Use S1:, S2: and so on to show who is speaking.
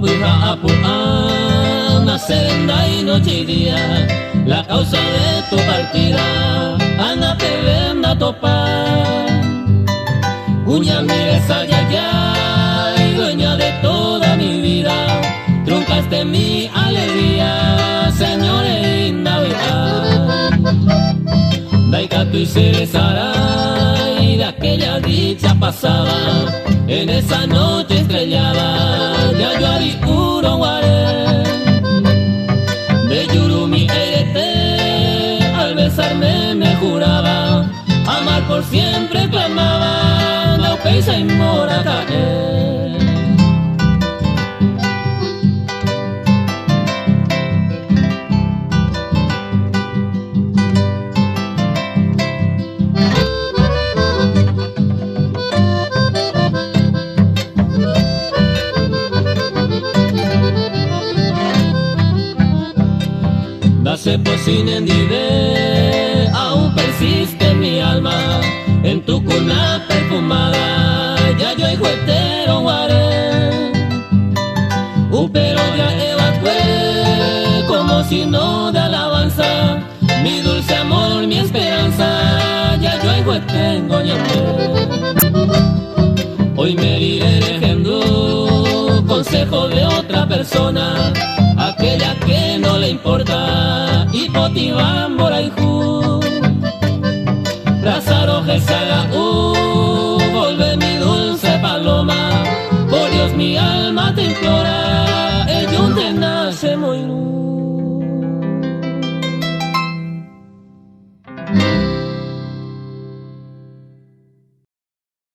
S1: puja apua, una senda y noche y día, la causa de tu partida, anda te ven a topar. Cuña mires allá, y dueña de toda mi vida, truncaste mi alegría, señorita Navidad. Daika tu y y de aquella dicha pasada, en esa noche estrellada, ya yo ari uronguaré. De Yurumi Erete, al besarme me juraba, amar por siempre clamaba, Naupeisa y Moracaé. Dase pues sin endive, aún persiste mi alma en tu cuna perfumada, ya yo hijo entero guaré. Pero ya evacué como signo de alabanza, mi dulce amor, mi esperanza, ya yo hijo tengo ñamé. Hoy me iré dejando consejo de otra persona, aquella que no le importa, y potivan boraijú. Razaro Gesaga, volve mi dulce paloma, por Dios mi alma te implora, el yunte nace muy